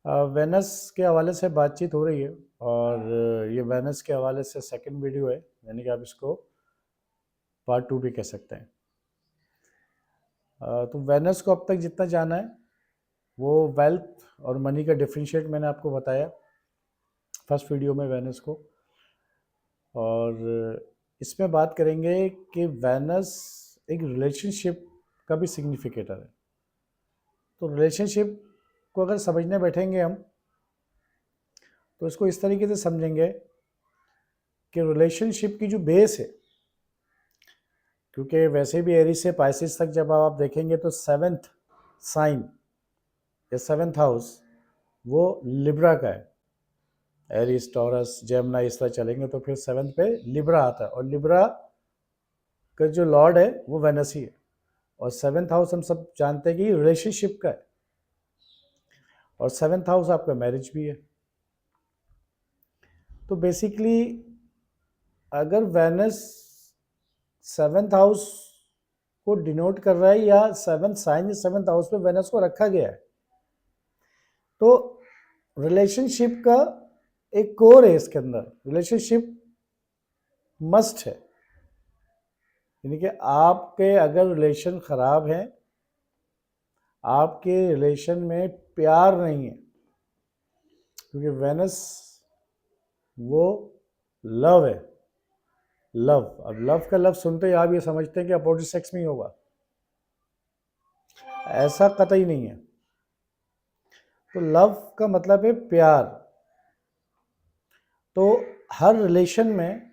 Venus के हवाले से बातचीत हो रही है और ये वेनस के हवाले से सेकंड वीडियो है, यानी कि आप इसको पार्ट 2 भी कह सकते हैं। तो वेनस को अब तक जितना जाना है वो वेल्थ और मनी का डिफरेंशिएट मैंने आपको बताया फर्स्ट वीडियो में वेनस को। और इसमें बात करेंगे कि वेनस एक रिलेशनशिप का भी सिग्निफिकेटर है। तो रिलेशनशिप को अगर समझने बैठेंगे हम तो इसको इस तरीके से समझेंगे कि रिलेशनशिप की जो बेस है, क्योंकि वैसे भी एरीज से पाइसिस तक जब आप देखेंगे तो सेवेंथ साइन या सेवेंथ हाउस वो लिब्रा का है। एरीज, टॉरस, जेमिनी इस तरह चलेंगे तो फिर सेवेंथ पे लिब्रा आता है और लिब्रा का जो लॉर्ड है वो वेनस ही है। और सेवेंथ हाउस हम सब जानते हैं कि रिलेशनशिप का है और सेवेंथ हाउस आपका मैरिज भी है। तो बेसिकली अगर वेनस सेवेंथ हाउस को डिनोट कर रहा है या सेवेंथ साइन या सेवेंथ हाउस पे वेनस को रखा गया है, तो रिलेशनशिप का एक कोर है इसके अंदर। रिलेशनशिप मस्ट है, यानी कि आपके अगर रिलेशन खराब है, आपके रिलेशन में प्यार नहीं है, क्योंकि वेनस वो लव है। लव, अब लव का लव सुनते ही आप ये समझते हैं कि अपोजिट सेक्स में ही होगा, ऐसा कतई नहीं है। तो लव का मतलब है प्यार। तो हर रिलेशन में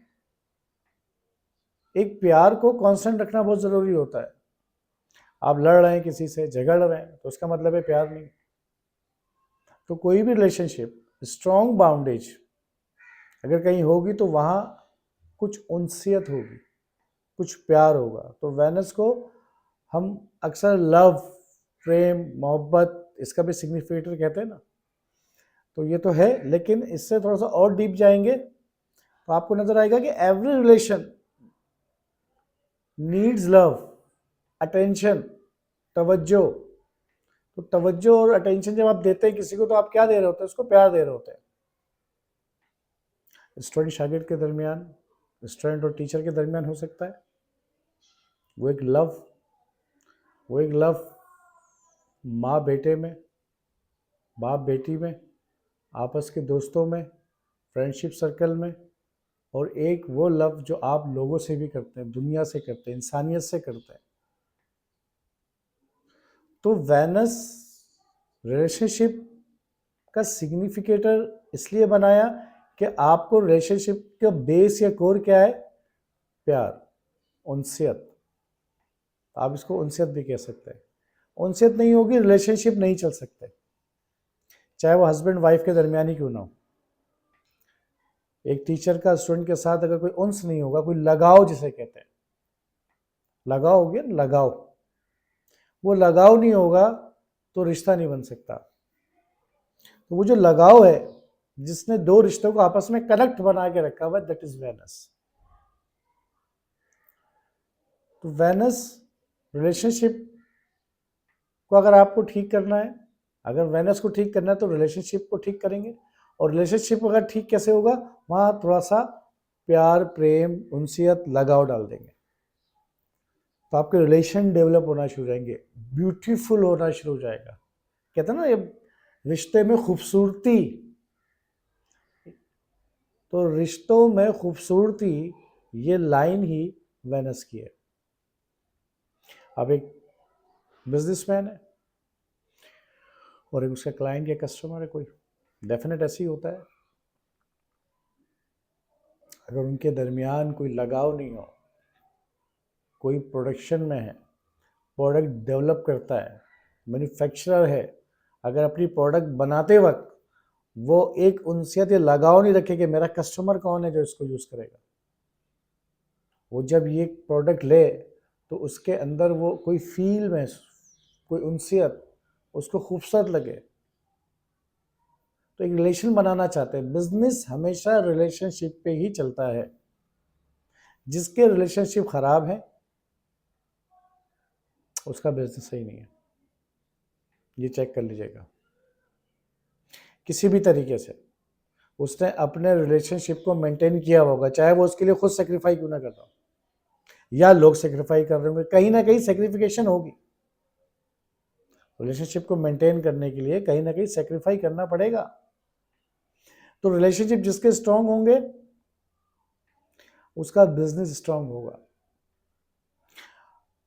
एक प्यार को कांस्टेंट रखना बहुत ज़रूरी होता है। आप लड़ रहे हैं किसी से, झगड़ रहे हैं, तो उसका मतलब है प्यार नहीं। तो कोई भी रिलेशनशिप स्ट्रॉन्ग बाउंडेज अगर कहीं होगी तो वहाँ कुछ उनसियत होगी, कुछ प्यार होगा। तो वेनस को हम अक्सर लव, प्रेम, मोहब्बत, इसका भी सिग्निफिकेटर कहते हैं ना। तो ये तो है, लेकिन इससे थोड़ा सा और डीप जाएंगे तो आपको नजर आएगा कि every relation needs love, attention, तवज्जो। तो तवज्जो और अटेंशन जब आप देते हैं किसी को तो आप क्या दे रहे होते हैं? उसको प्यार दे रहे होते हैं। स्टूडेंट शागिर्द के दरमियान, स्टूडेंट और टीचर के दरमियान हो सकता है वो एक लव माँ बेटे में, बाप बेटी में, आपस के दोस्तों में, फ्रेंडशिप सर्कल में, और एक वो लव जो आप लोगों से भी करते हैं, दुनिया से करते हैं, इंसानियत से करते हैं। तो वेनस रिलेशनशिप का सिग्निफिकेटर इसलिए बनाया कि आपको रिलेशनशिप का बेस या कोर क्या है? प्यार, उनसियत। आप इसको उनसियत भी कह सकते हैं। उनसियत नहीं होगी, रिलेशनशिप नहीं चल सकते, चाहे वो हस्बैंड वाइफ के दरमियान ही क्यों ना हो। एक टीचर का स्टूडेंट के साथ अगर कोई उन्स नहीं होगा, कोई लगाव जिसे कहते हैं, लगाव हो गया ना, लगाव, वो लगाव नहीं होगा तो रिश्ता नहीं बन सकता। तो वो जो लगाव है जिसने दो रिश्तों को आपस में कनेक्ट बना के रखा हुआ, दैट इज वेनस। तो वेनस रिलेशनशिप को अगर आपको ठीक करना है, अगर वेनस को ठीक करना है तो रिलेशनशिप को ठीक करेंगे। और रिलेशनशिप अगर ठीक कैसे होगा? वहां थोड़ा सा प्यार, प्रेम, उनसियत, लगाव डाल देंगे तो आपके रिलेशन डेवलप होना शुरू हो जाएंगे, ब्यूटीफुल होना शुरू हो जाएगा। कहते हैं ना, ये रिश्ते में खूबसूरती, तो रिश्तों में खूबसूरती, ये लाइन ही वेनस की है। अब एक बिजनेसमैन है और एक उसका क्लाइंट या कस्टमर है, कोई डेफिनेट ऐसे ही होता है। अगर उनके दरमियान कोई लगाव नहीं हो, कोई प्रोडक्शन में है, प्रोडक्ट डेवलप करता है, मैन्युफैक्चरर है, अगर अपनी प्रोडक्ट बनाते वक्त वो एक उनसियत या लगाव नहीं रखे कि मेरा कस्टमर कौन है जो इसको यूज़ करेगा, वो जब ये प्रोडक्ट ले तो उसके अंदर वो कोई फील में, कोई उनसियत, उसको खूबसूरत लगे, तो एक रिलेशन बनाना चाहते हैं। बिजनेस हमेशा रिलेशनशिप पे ही चलता है। जिसके रिलेशनशिप खराब है उसका बिजनेस सही नहीं है, ये चेक कर लीजिएगा। किसी भी तरीके से उसने अपने रिलेशनशिप को मेंटेन किया होगा, चाहे वो उसके लिए खुद सेक्रीफाई क्यों ना कर रहा हो या लोग सेक्रीफाई कर रहे होंगे, कहीं ना कहीं सेक्रीफिकेशन होगी। रिलेशनशिप को मेंटेन करने के लिए कहीं ना कहीं सेक्रीफाई करना पड़ेगा। तो रिलेशनशिप जिसके स्ट्रांग होंगे उसका बिजनेस स्ट्रांग होगा।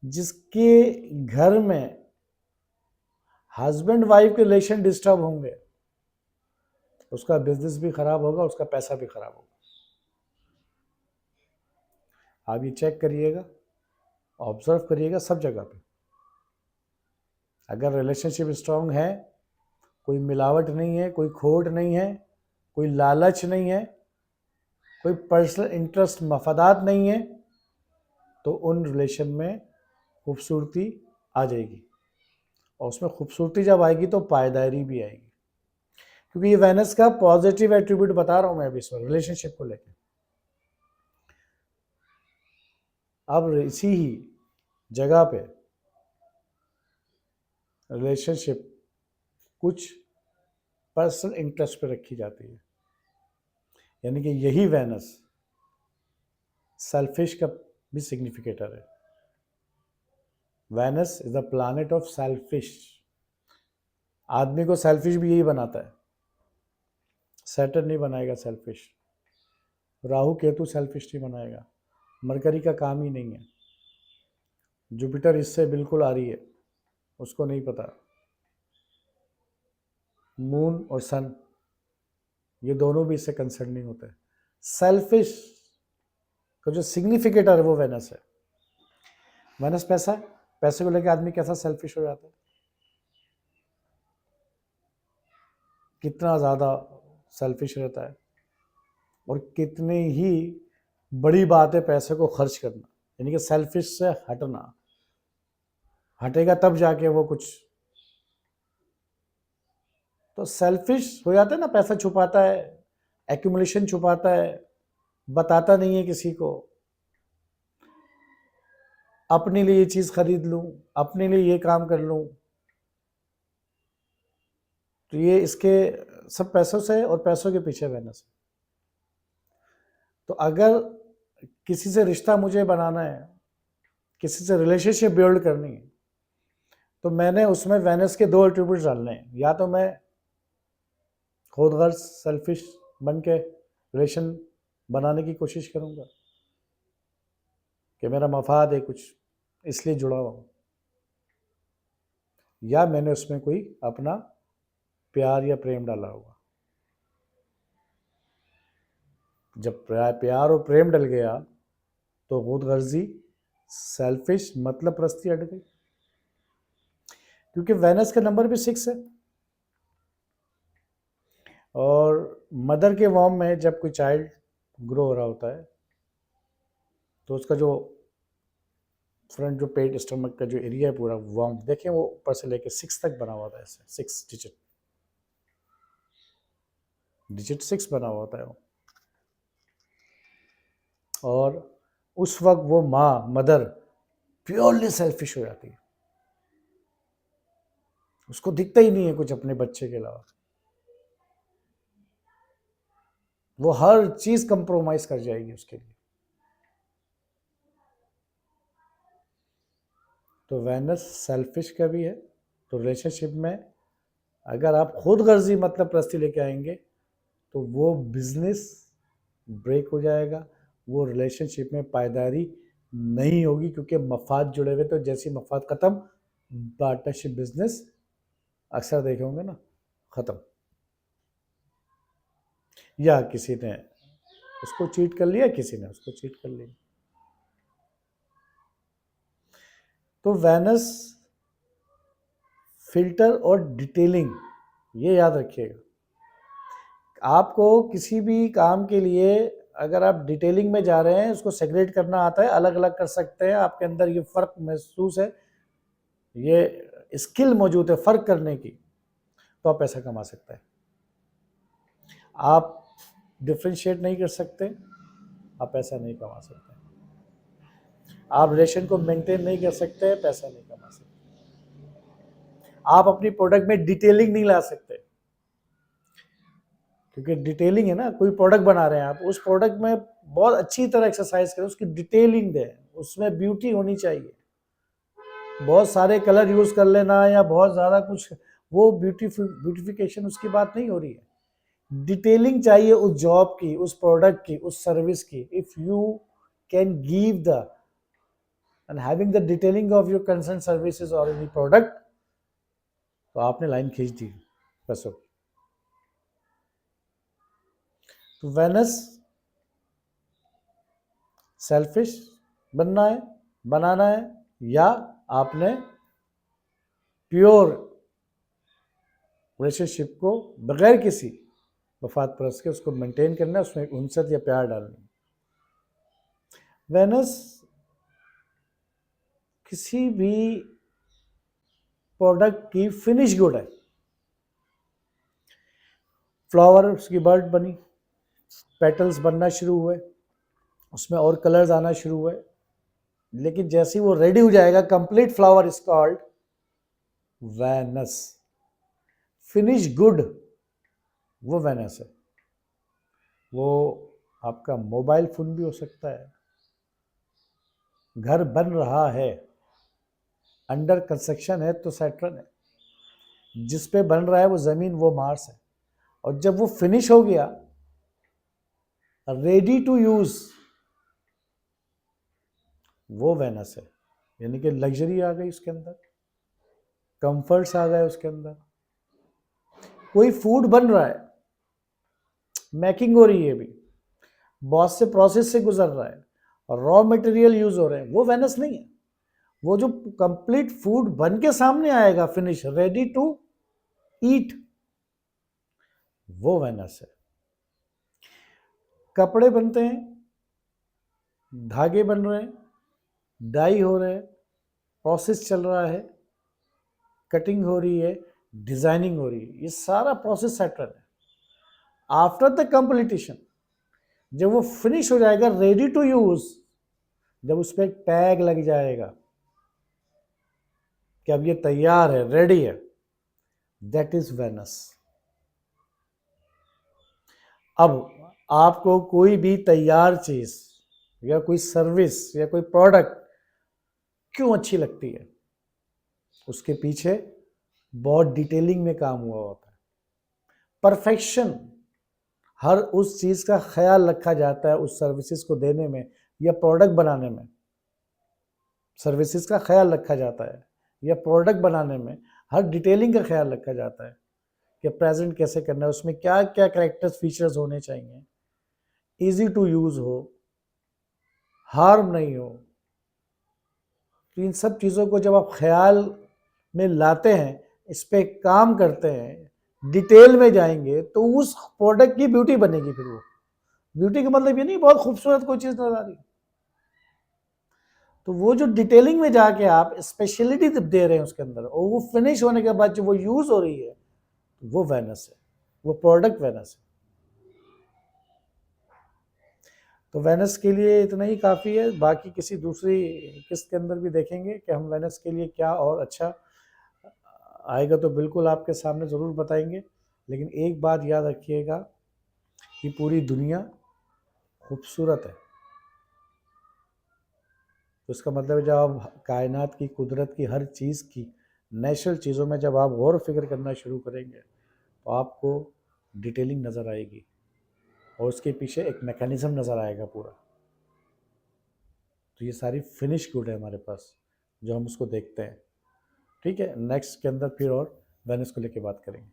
जिसके घर में हस्बैंड वाइफ के रिलेशन डिस्टर्ब होंगे उसका बिजनेस भी खराब होगा, उसका पैसा भी खराब होगा। आप ये चेक करिएगा, ऑब्जर्व करिएगा सब जगह पे। अगर रिलेशनशिप स्ट्रांग है, कोई मिलावट नहीं है, कोई खोट नहीं है, कोई लालच नहीं है, कोई पर्सनल इंटरेस्ट मफादात नहीं है, तो उन रिलेशन में खूबसूरती आ जाएगी। और उसमें खूबसूरती जब आएगी तो पायदारी भी आएगी, क्योंकि ये वेनस का पॉजिटिव एट्रीब्यूट बता रहा हूं मैं अभी इस वक्त रिलेशनशिप को लेकर। अब इसी ही जगह पे रिलेशनशिप कुछ पर्सनल इंटरेस्ट पे रखी जाती है, यानी कि यही वेनस सेल्फिश का भी सिग्निफिकेटर है। Venus is the planet of selfish. आदमी को सेल्फिश भी यही बनाता है। सैटर्न नहीं बनाएगा सेल्फिश, राहु केतु सेल्फिश नहीं बनाएगा, मरकरी का काम ही नहीं है। जुपिटर इससे बिल्कुल आ रही है, उसको नहीं पता। मून और सन ये दोनों भी इससे कंसर्न नहीं होते। सेल्फिश का जो सिग्निफिकेटर है वो वेनस है। वेनस पैसा, पैसे को लेकर आदमी कैसा सेल्फिश हो जाता है, कितना ज़्यादा सेल्फिश रहता है, और कितनी ही बड़ी बात है पैसे को खर्च करना, यानी कि सेल्फिश से हटना। हटेगा तब जाके वो कुछ, तो सेल्फिश हो जाता है ना। पैसा छुपाता है, एक्यूमुलेशन छुपाता है, बताता नहीं है किसी को। अपने लिए ये चीज खरीद लूं, अपने लिए ये काम कर लूं, तो ये इसके सब पैसों से और पैसों के पीछे बहना से। तो अगर किसी से रिश्ता मुझे बनाना है, किसी से रिलेशनशिप बिल्ड करनी है, तो मैंने उसमें वेनस के दो एट्रीब्यूट्स डालने हैं। या तो मैं खुदगर्ज सेल्फिश बन के रिलेशन बनाने की कोशिश करूंगा कि मेरा मफाद है कुछ इसलिए जुड़ा हुआ हूं, या मैंने उसमें कोई अपना प्यार या प्रेम डाला होगा। जब प्यार और प्रेम डल गया तो खुदगर्जी सेल्फिश मतलब प्रस्ती हट गई, क्योंकि वेनस का नंबर भी 6 है। और मदर के वॉर्म में जब कोई चाइल्ड ग्रो हो रहा होता है तो उसका जो फ्रंट जो पेट स्टमक का जो एरिया है पूरा वॉर्म, देखें वो ऊपर से लेके 6 तक बना हुआ था, ऐसे 6 डिजिट 6 बना हुआ होता है वो। और उस वक्त वो माँ मदर प्योरली सेल्फिश हो जाती है, उसको दिखता ही नहीं है कुछ अपने बच्चे के अलावा। वो हर चीज कंप्रोमाइज कर जाएगी उसके लिए। तो वेनस सेल्फिश का भी है। तो रिलेशनशिप में अगर आप खुद गर्जी मतलब प्रस्ती लेके आएंगे तो वो बिजनेस ब्रेक हो जाएगा, वो रिलेशनशिप में पायदारी नहीं होगी, क्योंकि मफाद जुड़े हुए। तो जैसी मफाद खत्म, पार्टनरशिप बिजनेस अक्सर देखे होंगे ना, खत्म। या किसी ने उसको चीट कर लिया, किसी ने उसको चीट कर लिया। तो वेनस फिल्टर और डिटेलिंग ये याद रखिएगा। आपको किसी भी काम के लिए अगर आप डिटेलिंग में जा रहे हैं, उसको सेग्रेट करना आता है, अलग अलग कर सकते हैं, आपके अंदर ये फ़र्क महसूस है, ये स्किल मौजूद है फ़र्क करने की, तो आप पैसा कमा सकते हैं। आप डिफ्रेंशिएट नहीं कर सकते, आप पैसा नहीं कमा सकते। आप रिलेशन को मेंटेन नहीं कर सकते, पैसा नहीं कमा सकते। आप अपनी प्रोडक्ट में डिटेलिंग नहीं ला सकते, क्योंकि डिटेलिंग है ना, कोई प्रोडक्ट बना रहे हैं आप, उस प्रोडक्ट में बहुत अच्छी तरह एक्सरसाइज करें, उसकी डिटेलिंग दें, उसमें ब्यूटी होनी चाहिए। बहुत सारे कलर यूज कर लेना या बहुत ज़्यादा कुछ, वो ब्यूटिफिकेशन उसकी बात नहीं हो रही है। डिटेलिंग चाहिए उस जॉब की, उस प्रोडक्ट की, उस सर्विस की। If you can give the end having the detailing of your concern services और एनी प्रोडक्ट, तो आपने लाइन खींच दी बस। तो वेनस सेल्फिश बनना है, बनाना है, या आपने प्योर रिलेशनशिप को बगैर किसी मफाद परस्त के उसको मेंटेन करना है, उसमें उनसत या प्यार डालना। वेनस किसी भी प्रोडक्ट की फिनिश गुड है। फ्लावर, उसकी बर्ड बनी, पेटल्स बनना शुरू हुए, उसमें और कलर्स आना शुरू हुए, लेकिन जैसे ही वो रेडी हो जाएगा, complete flower is called Venus. Finish good वो वेनस है। वो आपका मोबाइल फोन भी हो सकता है, घर बन रहा है, अंडर कंस्ट्रक्शन है तो सैटर्न है, जिस पे बन रहा है वो जमीन, वो मार्स है। और जब वो फिनिश हो गया, रेडी टू यूज, वो वेनस है। यानी कि लग्जरी आ गई उसके अंदर, कंफर्ट्स आ गए उसके अंदर। कोई फूड बन रहा है, मेकिंग हो रही है, अभी बहुत से प्रोसेस से गुजर रहा है और रॉ मटेरियल यूज हो रहे हैं, वो वेनस नहीं है। वो जो कंप्लीट फूड बन के सामने आएगा, फिनिश, रेडी टू ईट, वो वेनस है। कपड़े बनते हैं, धागे बन रहे हैं, डाई हो रहे हैं, प्रोसेस चल रहा है, कटिंग हो रही है, डिजाइनिंग हो रही है, ये सारा प्रोसेस सैटर्न है। आफ्टर द कंप्लीटेशन, जब वो फिनिश हो जाएगा, रेडी टू यूज, जब उस पर टैग लग जाएगा कि अब ये तैयार है, रेडी है, दैट इज वेनस। अब आपको कोई भी तैयार चीज या कोई सर्विस या कोई प्रोडक्ट क्यों अच्छी लगती है, उसके पीछे बहुत डिटेलिंग में काम हुआ होता है। परफेक्शन, हर उस चीज का ख्याल रखा जाता है उस सर्विसेज को देने में या प्रोडक्ट बनाने में। सर्विसेज का ख्याल रखा जाता है या प्रोडक्ट बनाने में हर डिटेलिंग का ख्याल रखा जाता है कि प्रेजेंट कैसे करना है, उसमें क्या क्या कैरेक्टर्स फीचर्स होने चाहिए, इजी टू यूज हो, हार्म नहीं हो। तो इन सब चीज़ों को जब आप ख्याल में लाते हैं, इस पे काम करते हैं, डिटेल में जाएंगे, तो उस प्रोडक्ट की ब्यूटी बनेगी। फिर वो ब्यूटी का मतलब ये नहीं बहुत खूबसूरत कोई चीज़ नजर आ रही, तो वो जो डिटेलिंग में जाके आप स्पेशलिटी दे रहे हैं उसके अंदर, और वो फिनिश होने के बाद जो वो यूज हो रही है, वो वेनस है, वो प्रोडक्ट वेनस है। तो वेनस के लिए इतना ही काफ़ी है। बाकी किसी दूसरी किस्त के अंदर भी देखेंगे कि हम वेनस के लिए क्या और अच्छा आएगा, तो बिल्कुल आपके सामने ज़रूर बताएंगे। लेकिन एक बात याद रखिएगा कि पूरी दुनिया खूबसूरत है। तो इसका मतलब है जब आप कायनात की, कुदरत की हर चीज़ की, नेचुरल चीज़ों में जब आप गौर फिक्र करना शुरू करेंगे, तो आपको डिटेलिंग नज़र आएगी और उसके पीछे एक मैकेनिज़्म नज़र आएगा पूरा। तो ये सारी फिनिश गुड है हमारे पास, जो हम उसको देखते हैं। ठीक है, नेक्स्ट के अंदर फिर और वेनिस को लेके बात करेंगे।